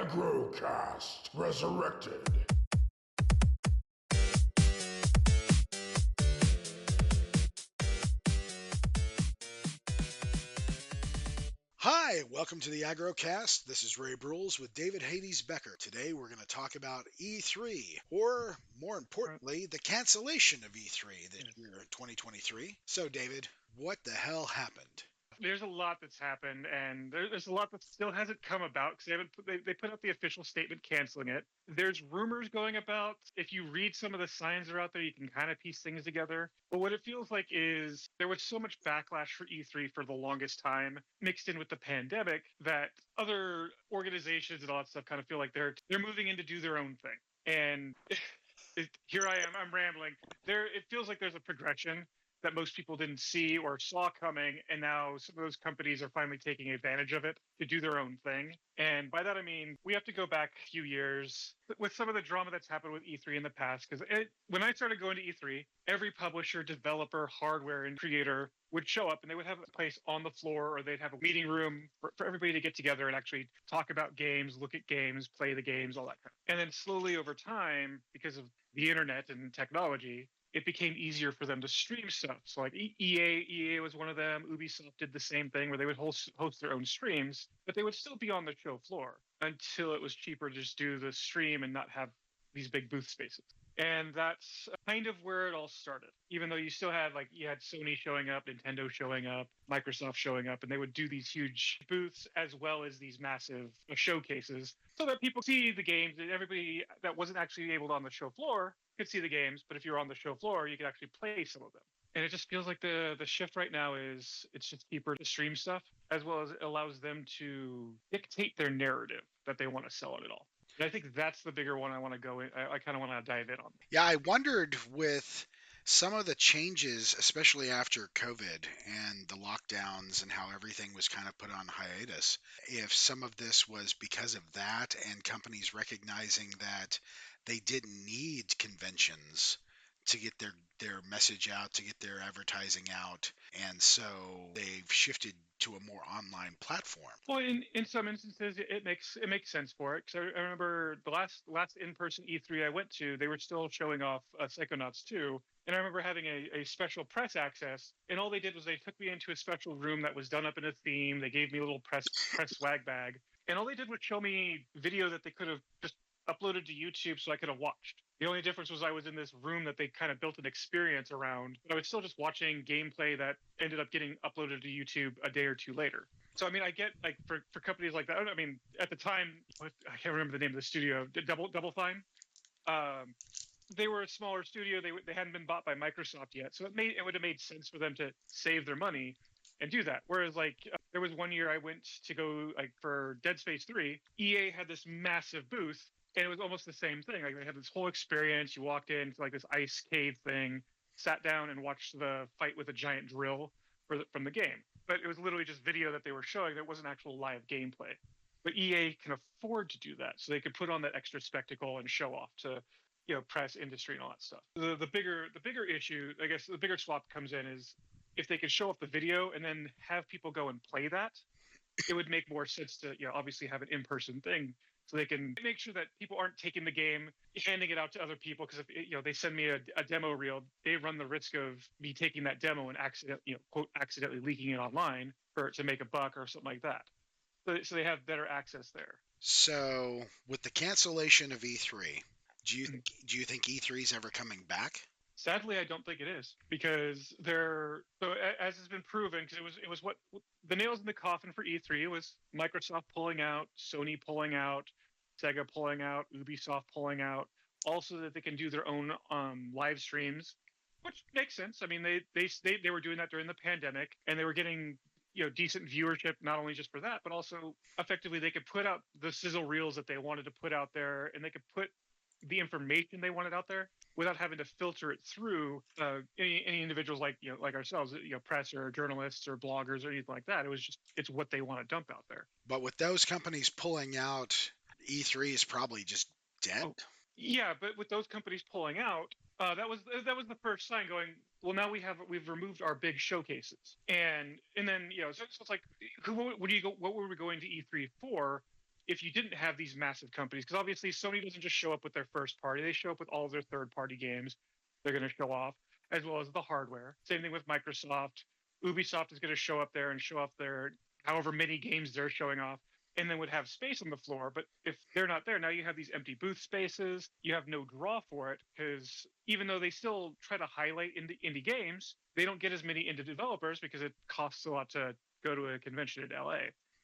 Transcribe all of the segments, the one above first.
AggroCast Resurrected. Hi, welcome to the AggroCast. This is Ray Bruels with David Hades Becker. Today we're going to talk about E3, or more importantly, the cancellation of E3 this year in 2023. So, David, what the hell happened? There's a lot that's happened, and there's a lot that still hasn't come about because they put out the official statement canceling it. There's rumors going about. If you read some of the signs that are out there, you can kind of piece things together. But what it feels like is there was so much backlash for E3 for the longest time, mixed in with the pandemic, that other organizations and all that stuff kind of feel like they're moving in to do their own thing. And here I am, I'm rambling. It feels like there's a progression that most people didn't see or saw coming, and now some of those companies are finally taking advantage of it to do their own thing. And by that I mean we have to go back a few years with some of the drama that's happened with E3 in the past, because when I started going to E3, every publisher, developer, hardware, and creator would show up, and they would have a place on the floor, or they'd have a meeting room for everybody to get together and actually talk about games, look at games, play the games, all that kind of. And then slowly over time, because of the internet and technology, it became easier for them to stream stuff. So like EA was one of them. Ubisoft did the same thing where they would host their own streams, but they would still be on the show floor until it was cheaper to just do the stream and not have these big booth spaces. And that's kind of where it all started. Even though you still had you had Sony showing up, Nintendo showing up, Microsoft showing up, and they would do these huge booths as well as these massive showcases so that people see the games, and everybody that wasn't actually able to on the show floor could see the games. But if you're on the show floor, you could actually play some of them. And it just feels like the shift right now is it's just cheaper to stream stuff, as well as it allows them to dictate their narrative that they want to sell it all. And I think that's the bigger one I want to go in. I kind of want to dive in on. Yeah, I wondered with some of the changes, especially after COVID and the lockdowns and how everything was kind of put on hiatus, if some of this was because of that and companies recognizing that they didn't need conventions to get their message out, to get their advertising out, and so they've shifted to a more online platform. Well, in some instances, it makes sense for it. Because I remember the last in-person E3 I went to, they were still showing off Psychonauts 2, and I remember having a special press access, and all they did was they took me into a special room that was done up in a theme. They gave me a little press swag bag, and all they did was show me video that they could have just uploaded to YouTube so I could have watched. The only difference was I was in this room that they kind of built an experience around, but I was still just watching gameplay that ended up getting uploaded to YouTube a day or two later. So, I mean, I get for companies like that. I mean, at the time, I can't remember the name of the studio, Double Fine. They were a smaller studio. They hadn't been bought by Microsoft yet, so it would have made sense for them to save their money and do that. Whereas there was one year I went to go for Dead Space 3. EA had this massive booth. And it was almost the same thing. Like they had this whole experience. You walked into this ice cave thing, sat down and watched the fight with a giant drill from the game. But it was literally just video that they were showing. There wasn't actual live gameplay. But EA can afford to do that, so they could put on that extra spectacle and show off to, press, industry, and all that stuff. The bigger issue, I guess, the bigger swap comes in is if they could show off the video and then have people go and play that, it would make more sense to, obviously have an in-person thing. So they can make sure that people aren't taking the game, handing it out to other people. Because if they send me a demo reel, they run the risk of me taking that demo and accidentally leaking it online to make a buck or something like that. So they have better access there. So with the cancellation of E3, do you think E3 is ever coming back? Sadly, I don't think it is, because as has been proven, because it was what the nails in the coffin for E3 was Microsoft pulling out, Sony pulling out, Sega pulling out, Ubisoft pulling out, also that they can do their own live streams, which makes sense. I mean, they were doing that during the pandemic, and they were getting decent viewership, not only just for that, but also effectively they could put out the sizzle reels that they wanted to put out there, and they could put the information they wanted out there without having to filter it through any individuals like ourselves, press or journalists or bloggers or anything like that. It's what they want to dump out there. But with those companies pulling out, E3 is probably just dead. Oh, yeah, but with those companies pulling out, that was the first sign going, well, now we've removed our big showcases, and then so it's like what were we going to E3 for? if you didn't have these massive companies, because obviously Sony doesn't just show up with their first party, they show up with all of their third party games they're going to show off, as well as the hardware. Same thing with Microsoft. Ubisoft is going to show up there and show off their however many games they're showing off, and then would have space on the floor. But if they're not there, now you have these empty booth spaces. You have no draw for it, because even though they still try to highlight indie games, they don't get as many indie developers because it costs a lot to go to a convention in LA.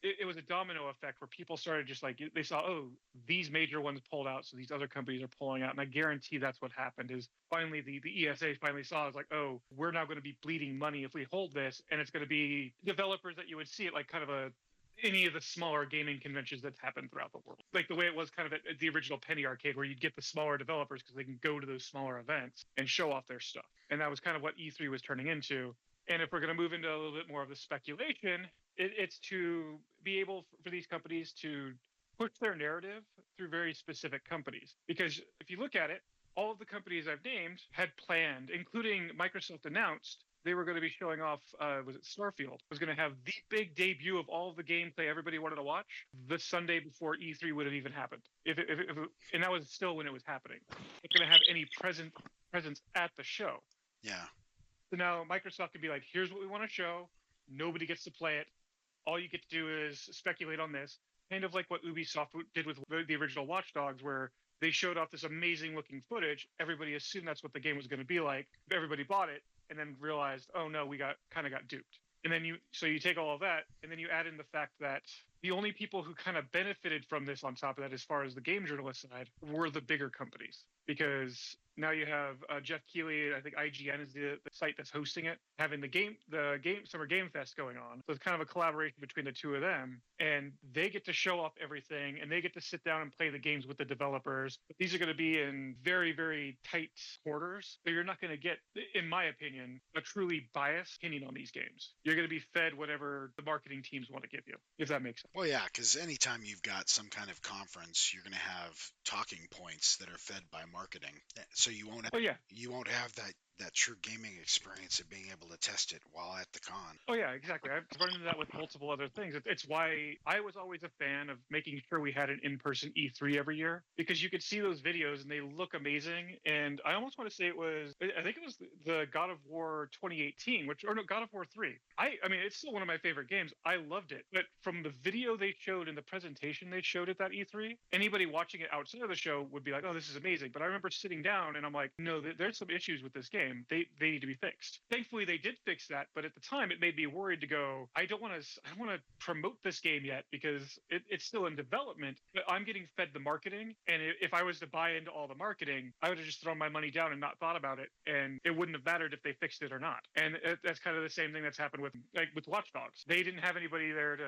It was a domino effect where people started just like, they saw, oh, these major ones pulled out, so these other companies are pulling out. And I guarantee that's what happened is finally the ESA finally saw, it's like, oh, we're now going to be bleeding money if we hold this. And it's going to be developers that you would see at like kind of any of the smaller gaming conventions that's happened throughout the world. Like the way it was kind of at the original Penny Arcade, where you'd get the smaller developers because they can go to those smaller events and show off their stuff. And that was kind of what E3 was turning into. And if we're going to move into a little bit more of the speculation, it's to be able for these companies to push their narrative through very specific companies. Because if you look at it, all of the companies I've named had planned, including Microsoft announced they were going to be showing off, was it Starfield? Was going to have the big debut of all of the gameplay everybody wanted to watch the Sunday before E3 would have even happened. And that was still when it was happening. It's going to have any presence at the show. Yeah. So now Microsoft can be like, here's what we want to show. Nobody gets to play it. All you get to do is speculate on this. Kind of like what Ubisoft did with the original Watch Dogs, where they showed off this amazing looking footage. Everybody assumed that's what the game was going to be like. Everybody bought it and then realized, oh no, we got duped. And then you take all of that and then you add in the fact that the only people who kind of benefited from this on top of that, as far as the game journalist side, were the bigger companies. Because now you have Jeff Keighley, I think IGN is the site that's hosting it, having the Summer Game Fest going on. So it's kind of a collaboration between the two of them, and they get to show off everything, and they get to sit down and play the games with the developers. But these are going to be in very, very tight quarters, so you're not going to get, in my opinion, a truly biased opinion on these games. You're going to be fed whatever the marketing teams want to give you, if that makes sense. Well, yeah, because anytime you've got some kind of conference, you're going to have talking points that are fed by marketing. So you won't have that true gaming experience of being able to test it while at the con. Oh yeah, exactly. I've run into that with multiple other things. It's why I was always a fan of making sure we had an in-person E3 every year, because you could see those videos and they look amazing. And I almost want to say I think it was the God of War 2018, God of War 3. I mean, it's still one of my favorite games. I loved it. But from the video they showed and the presentation they showed at that E3, anybody watching it outside of the show would be like, oh, this is amazing. But I remember sitting down and I'm like, no, there's some issues with this game. They need to be fixed. Thankfully, they did fix that, but at the time, it made me worried to go, I don't want to promote this game yet because it's still in development, but I'm getting fed the marketing, and if I was to buy into all the marketing, I would have just thrown my money down and not thought about it, and it wouldn't have mattered if they fixed it or not. And that's kind of the same thing that's happened with Watch Dogs. They didn't have anybody there to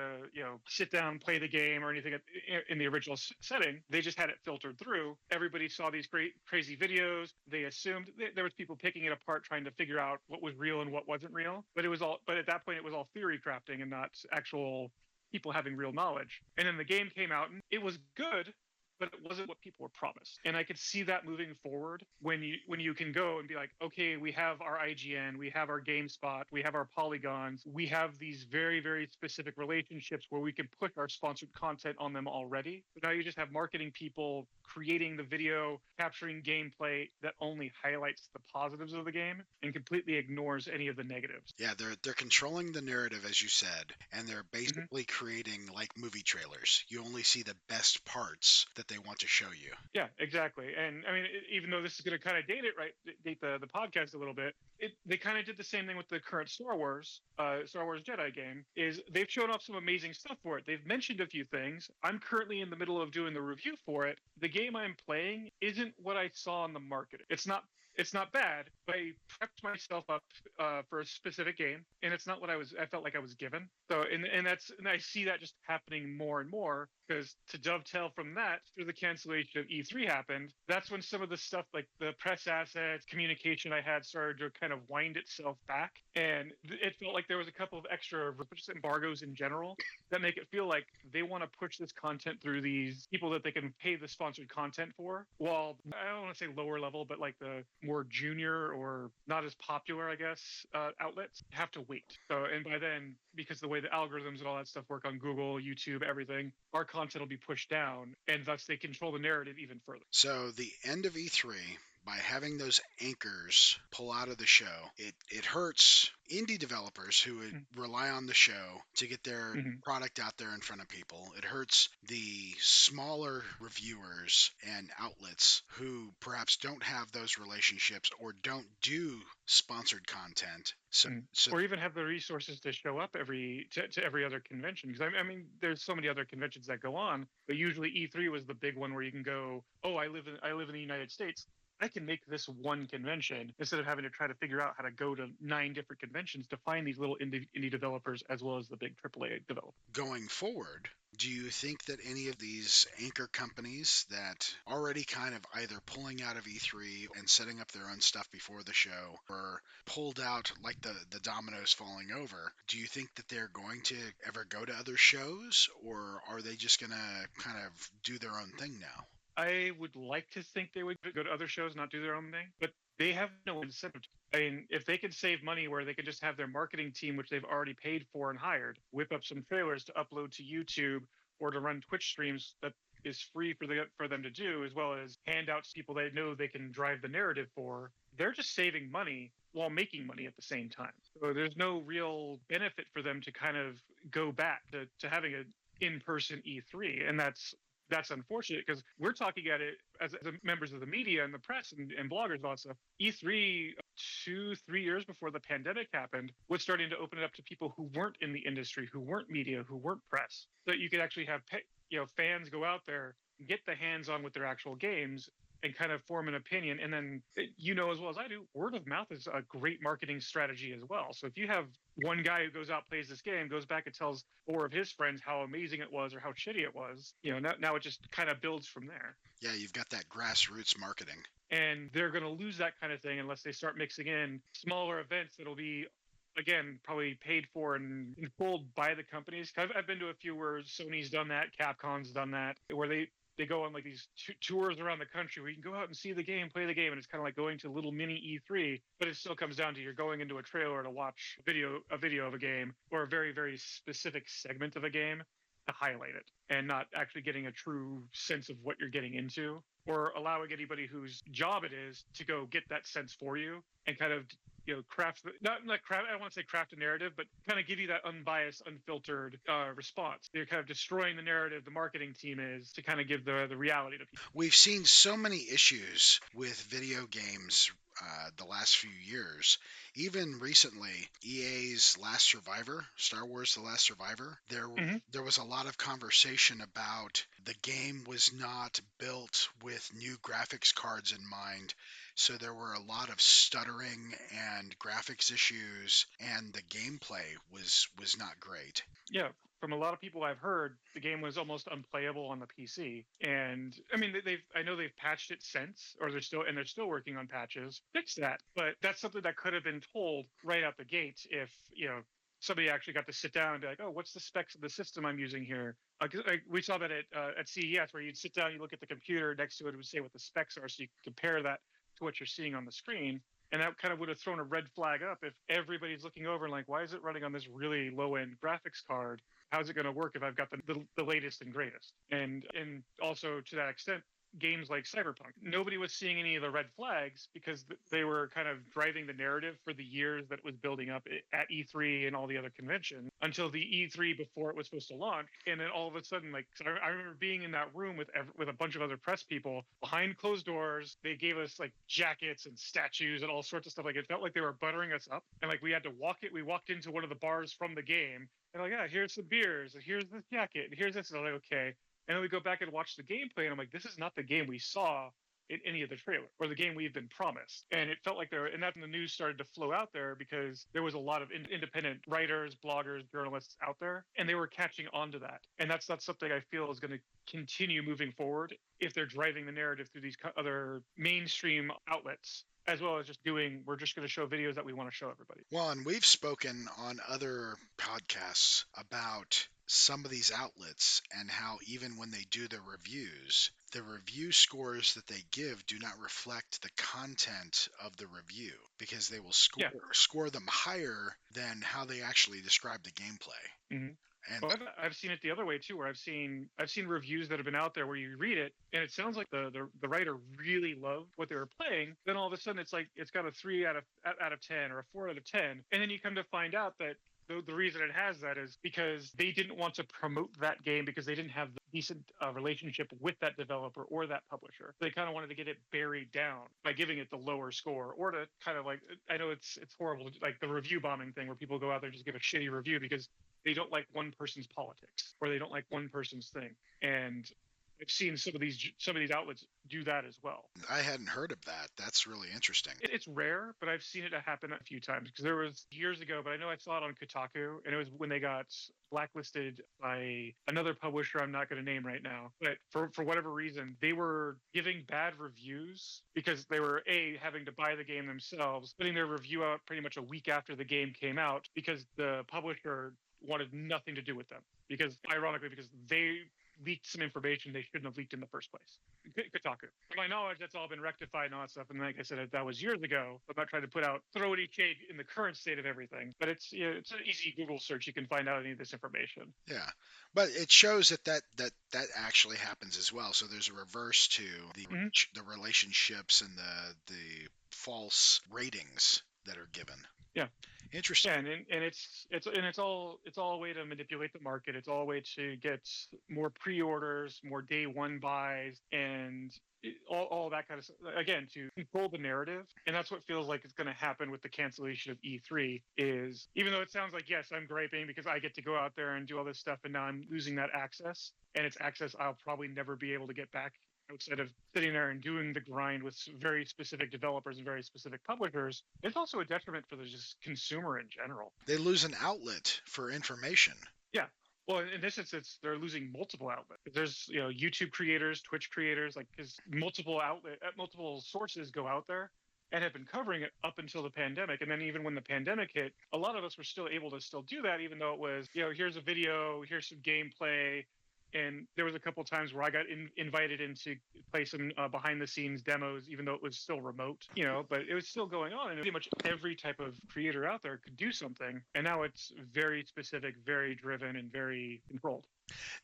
sit down, play the game or anything in the original setting. They just had it filtered through. Everybody saw these great, crazy videos. They assumed there was people picking it apart, trying to figure out what was real and what wasn't real. But at that point, it was all theory crafting and not actual people having real knowledge. And then the game came out and it was good, but it wasn't what people were promised. And I could see that moving forward when you can go and be like, okay, we have our IGN, we have our GameSpot, we have our Polygons, we have these very, very specific relationships where we can push our sponsored content on them already. But now you just have marketing people creating the video, capturing gameplay that only highlights the positives of the game and completely ignores any of the negatives. Yeah, they're controlling the narrative, as you said, and they're basically creating like movie trailers. You only see the best parts that they want to show you. Yeah, exactly. And I mean, even though this is going to kind of date the podcast a little bit, they kind of did the same thing with the current Star Wars Jedi game. Is they've shown off some amazing stuff for it. They've mentioned a few things. I'm currently in the middle of doing the review for it. The game I'm playing isn't what I saw on the marketing. It's not bad, but I prepped myself up for a specific game, and it's not what I felt like I was given. So, and I see that just happening more and more, because to dovetail from that, through the cancellation of E3 happened, that's when some of the stuff like the press assets, communication I had started to kind of wind itself back. And it felt like there was a couple of extra embargoes in general that make it feel like they want to push this content through these people that they can pay the sponsored content for. While I don't want to say lower level, but like the more junior or not as popular, I guess, outlets have to wait. So, and by then, because the way the algorithms and all that stuff work on Google, YouTube, everything, our content will be pushed down, and thus they control the narrative even further. So the end of E3, by having those anchors pull out of the show, it hurts indie developers who would rely on the show to get their Mm-hmm. product out there in front of people. It hurts the smaller reviewers and outlets who perhaps don't have those relationships or don't do sponsored content. So Or even have the resources to show up to every other convention, because I mean there's so many other conventions that go on, but usually E3 was the big one where you can go, oh, I live in the United States, I can make this one convention instead of having to try to figure out how to go to 9 different conventions to find these little indie developers as well as the big AAA developers. going forward, do you think that any of these anchor companies that already kind of either pulling out of E3 and setting up their own stuff before the show or pulled out like the dominoes falling over, do you think that they're going to ever go to other shows, or are they just going to kind of do their own thing now? I would like to think they would go to other shows, not do their own thing, but they have no incentive. I mean, if they could save money where they could just have their marketing team, which they've already paid for and hired, whip up some trailers to upload to YouTube or to run Twitch streams that is free for them to do, as well as handouts to people they know they can drive the narrative for, they're just saving money while making money at the same time. So there's no real benefit for them to kind of go back to having an in-person E3, and that's unfortunate because we're talking at it as members of the media and the press and bloggers and all that stuff. E3 2-3 years before the pandemic happened was starting to open it up to people who weren't in the industry, who weren't media, who weren't press, so that you could actually have fans go out there, get the hands on with their actual games, and kind of form an opinion. And then, as well as I do, word of mouth is a great marketing strategy as well. So if you have one guy who goes out, plays this game, goes back and tells 4 of his friends how amazing it was or how shitty it was, now it just kind of builds from there. Yeah, you've got that grassroots marketing. And they're going to lose that kind of thing unless they start mixing in smaller events that'll be, again, probably paid for and controlled by the companies. I've been to a few where Sony's done that, Capcom's done that, where they go on like these tours around the country where you can go out and see the game, play the game, and it's kind of like going to a little mini E3, but it still comes down to you're going into a trailer to watch a video of a game or a very, very specific segment of a game to highlight it, and not actually getting a true sense of what you're getting into, or allowing anybody whose job it is to go get that sense for you and kind of craft not craft. I don't want to say craft a narrative, but kind of give you that unbiased, unfiltered response. They're kind of destroying the narrative the marketing team is to kind of give the reality to people. We've seen so many issues with video games the last few years. Even recently, EA's Last Survivor, Star Wars: The Last Survivor, there was a lot of conversation about the game was not built with new graphics cards in mind. So there were a lot of stuttering and graphics issues, and the gameplay was not great. Yeah, from a lot of people I've heard, the game was almost unplayable on the PC. And I mean, I know they've patched it since, or they're still working on patches, fix that. But that's something that could have been told right out the gate if somebody actually got to sit down and be like, oh, what's the specs of the system I'm using here? We saw that at CES, where you'd sit down, you look at the computer next to it, it would say what the specs are, so you can compare that to what you're seeing on the screen. And that kind of would have thrown a red flag up if everybody's looking over and like, why is it running on this really low end graphics card? How's it going to work if I've got the latest and greatest? And also to that extent, games like Cyberpunk, nobody was seeing any of the red flags because they were kind of driving the narrative for the years that it was building up at E3 and all the other conventions until the E3 before it was supposed to launch. And then all of a sudden, like, I remember being in that room with a bunch of other press people behind closed doors. They gave us like jackets and statues and all sorts of stuff. Like, it felt like they were buttering us up, and like we had to walk it. We walked into one of the bars from the game, and like, yeah, here's some beers, and here's this jacket, and here's this. And I'm like, okay. And then we go back and watch the gameplay, and I'm like, this is not the game we saw in any of the trailer or the game we've been promised. And it felt like and that's when the news started to flow out there because there was a lot of independent writers, bloggers, journalists out there, and they were catching on to that. And that's not something I feel is going to continue moving forward if they're driving the narrative through these other mainstream outlets, as well as we're just going to show videos that we want to show everybody. Well, and we've spoken on other podcasts about some of these outlets and how even when they do the review scores that they give do not reflect the content of the review because they will Yeah. score them higher than how they actually describe the gameplay. Hmm. And Well, I've seen it the other way too, where I've seen reviews that have been out there where you read it and it sounds like the writer really loved what they were playing. Then all of a sudden it's like it's got a 3 out of 10 or a 4 out of 10, and then you come to find out that the reason it has that is because they didn't want to promote that game because they didn't have the decent relationship with that developer or that publisher. They kind of wanted to get it buried down by giving it the lower score, or to kind of like, I know it's horrible, like the review bombing thing where people go out there and just give a shitty review because they don't like one person's politics or they don't like one person's thing. And I've seen some of these outlets do that as well. I hadn't heard of that. That's really interesting. It's rare, but I've seen it happen a few times because there was years ago, but I know I saw it on Kotaku, and it was when they got blacklisted by another publisher I'm not going to name right now. But for whatever reason, they were giving bad reviews because they were having to buy the game themselves, putting their review out pretty much a week after the game came out because the publisher wanted nothing to do with them because ironically because they leaked some information they shouldn't have leaked in the first place. Kotaku. To my knowledge, that's all been rectified and all that stuff. And like I said, that was years ago. I'm not trying to throw any shade in the current state of everything, but it's it's an easy Google search. You can find out any of this information. Yeah, but it shows that actually happens as well. So there's a reverse to Hmm. the relationships and the false ratings that are given. Yeah. Interesting. Yeah, and it's all a way to manipulate the market. It's all a way to get more pre-orders, more day one buys, and all that kind of stuff. Again, to control the narrative, and that's what feels like it's going to happen with the cancellation of E3. Is even though it sounds like yes, I'm griping because I get to go out there and do all this stuff, and now I'm losing that access, and it's access I'll probably never be able to get back outside of sitting there and doing the grind with very specific developers and very specific publishers. It's also a detriment for the just consumer in general. They lose an outlet for information. Yeah. Well, in this instance, they're losing multiple outlets. There's YouTube creators, Twitch creators, like because multiple sources go out there and have been covering it up until the pandemic. And then even when the pandemic hit, a lot of us were still able to still do that, even though it was here's a video, here's some gameplay. And there was a couple times where I got invited in to play some behind the scenes demos, even though it was still remote, but it was still going on. And pretty much every type of creator out there could do something. And now it's very specific, very driven, and very controlled.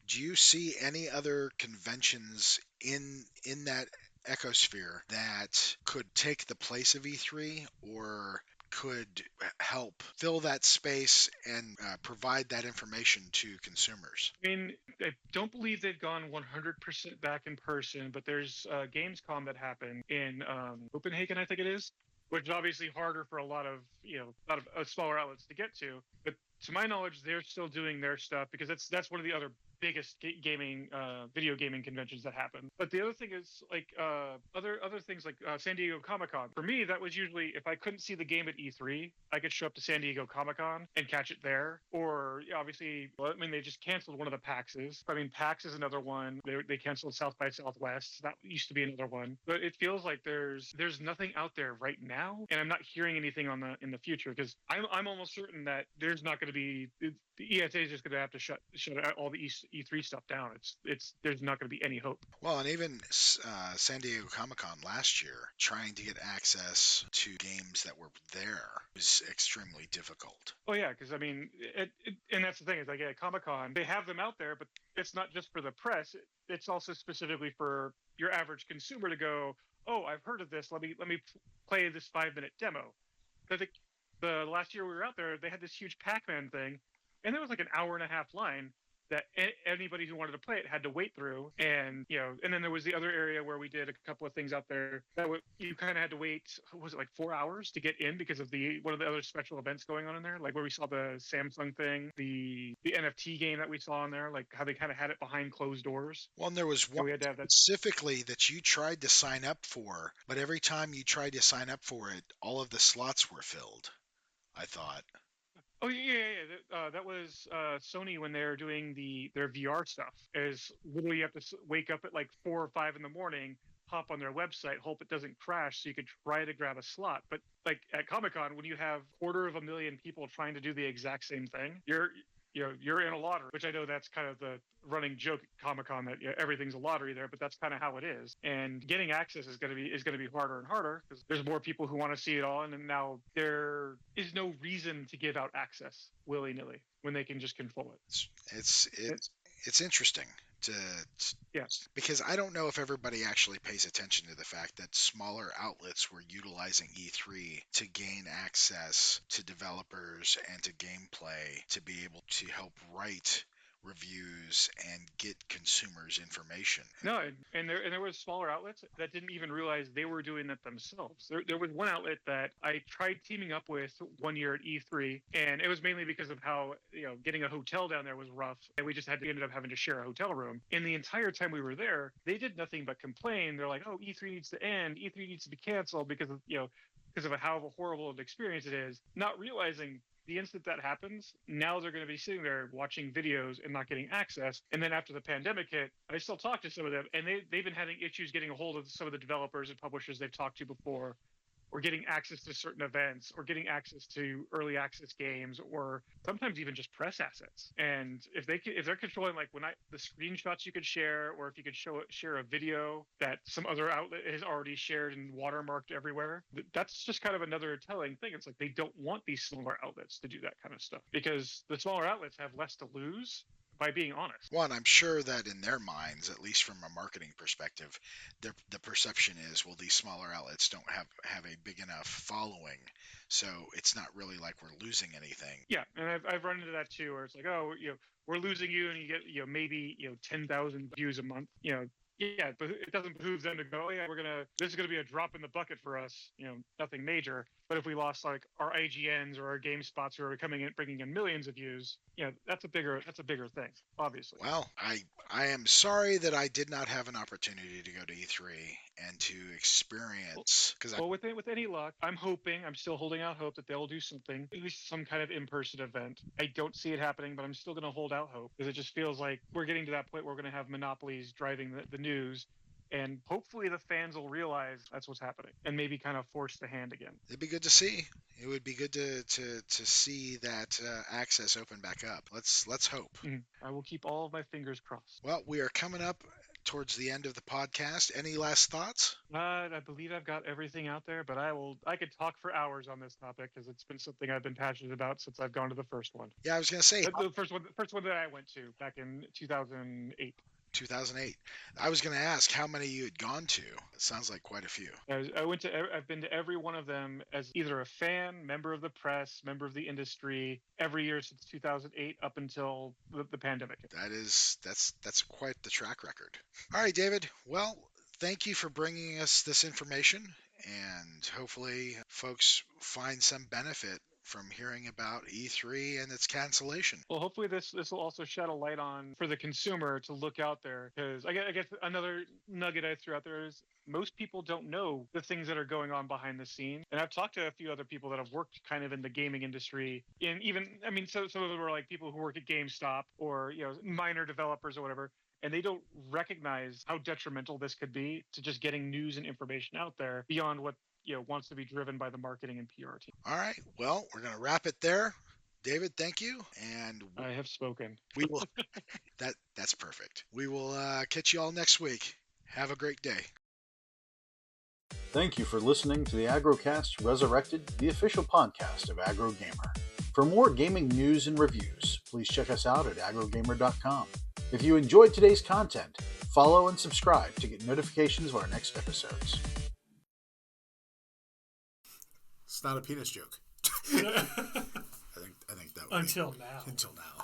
Do you see any other conventions in that ecosphere that could take the place of E3 or could help fill that space and provide that information to consumers? I mean, I don't believe they've gone 100% back in person, but there's Gamescom that happened in Copenhagen, I think it is, which is obviously harder for a lot of smaller outlets to get to. But to my knowledge, they're still doing their stuff because that's one of the other biggest video gaming conventions that happen. But the other thing is like other things like San Diego Comic-Con. For me, that was usually if I couldn't see the game at E3, I could show up to San Diego Comic-Con and catch it there. Or obviously, well, I mean, they just canceled one of the PAXs. I mean, PAX is another one. They canceled South by Southwest. That used to be another one. But it feels like there's nothing out there right now, and I'm not hearing anything in the future because I'm almost certain that there's not going to be the ESA is just going to have to shut out all the E3 stuff down. There's not going to be any hope. Well, and even San Diego Comic-Con last year, trying to get access to games that were there was extremely difficult. Oh yeah, because I mean, and that's the thing is like at Comic-Con they have them out there, but it's not just for the press. It's also specifically for your average consumer to go, oh, I've heard of this. Let me play this 5-minute demo. The last year we were out there, they had this huge Pac-Man thing, and there was like an hour and a half line that anybody who wanted to play it had to wait through. And and then there was the other area where we did a couple of things out there that you kind of had to wait. Was it like 4 hours to get in because of one of the other special events going on in there, like where we saw the Samsung thing, the NFT game that we saw in there, like how they kind of had it behind closed doors. Well, and there was So one we had to have that. specifically that you tried to sign up for, but every time you tried to sign up for it, all of the slots were filled, I thought. Oh yeah. That was Sony when they're doing their VR stuff. Is literally you have to wake up at like 4 or 5 in the morning, hop on their website, hope it doesn't crash, so you could try to grab a slot. But like at Comic Con, when you have 250,000 people trying to do the exact same thing, you're in a lottery, which I know that's kind of the running joke at Comic-Con that everything's a lottery there, but that's kind of how it is. And getting access is going to be harder and harder because there's more people who want to see it all, and now there is no reason to give out access willy-nilly when they can just control it. It's It- it's interesting to yeah. because I don't know if everybody actually pays attention to the fact that smaller outlets were utilizing E3 to gain access to developers and to gameplay to be able to help write reviews and get consumers information. No, and there was smaller outlets that didn't even realize they were doing that themselves. There was one outlet that I tried teaming up with one year at E3, and it was mainly because of how getting a hotel down there was rough, and we ended up having to share a hotel room. And the entire time we were there, they did nothing but complain. They're like, "Oh, E3 needs to end. E3 needs to be canceled because of how horrible an experience it is," not realizing the instant that happens, now they're going to be sitting there watching videos and not getting access. And then after the pandemic hit, I still talk to some of them, and they've been having issues getting a hold of some of the developers and publishers they've talked to before, or getting access to certain events, or getting access to early access games, or sometimes even just press assets. And if they're controlling like the screenshots you could share, or if you could share a video that some other outlet has already shared and watermarked everywhere, that's just kind of another telling thing. It's like they don't want these smaller outlets to do that kind of stuff because the smaller outlets have less to lose by being honest. One, I'm sure that in their minds, at least from a marketing perspective, the perception is, well, these smaller outlets don't have a big enough following, so it's not really like we're losing anything. Yeah, and I've run into that too, where it's like, oh, we're losing you, and you get maybe 10,000 views a month. Yeah, but it doesn't behoove them to go, oh yeah, this is gonna be a drop in the bucket for us. Nothing major. But if we lost like our IGNs or our GameSpots who are coming in bringing in millions of views, that's a bigger thing, obviously. Well, I am sorry that I did not have an opportunity to go to E3 and to experience because Well, with any luck, I'm still holding out hope that they'll do something, at least some kind of in-person event. I don't see it happening, but I'm still going to hold out hope because it just feels like we're getting to that point where we're going to have monopolies driving the news, and hopefully the fans will realize that's what's happening and maybe kind of force the hand again. it'd be good to see. It would be good to see that access open back up. Let's hope. I will keep all of my fingers crossed. Well, we are coming up towards the end of the podcast. Any last thoughts? I believe I've got everything out there, but I could talk for hours on this topic because it's been something I've been passionate about since I've gone to the first one. Yeah, I was going to say The first one that I went to back in 2008. 2008. I was going to ask how many you had gone to. It sounds like quite a few. I've been to every one of them as either a fan, member of the press, member of the industry, every year since 2008 up until the pandemic. That's quite the track record. All right, David. Well, thank you for bringing us this information, and hopefully folks find some benefit from hearing about E3 and its cancellation. Well, hopefully this will also shed a light on for the consumer to look out there, because I guess another nugget I threw out there is most people don't know the things that are going on behind the scenes. And I've talked to a few other people that have worked kind of in the gaming industry, and even so some of them are like people who work at GameStop or minor developers or whatever. And they don't recognize how detrimental this could be to just getting news and information out there beyond what wants to be driven by the marketing and PR team. All right. Well, we're going to wrap it there. David, thank you. And I have spoken. We will. That's perfect. We will catch you all next week. Have a great day. Thank you for listening to the AggroCast Resurrected, the official podcast of AggroGamer. For more gaming news and reviews, please check us out at AggroGamer.com. If you enjoyed today's content, follow and subscribe to get notifications of our next episodes. It's not a penis joke. I think that would Until be, now. Until now.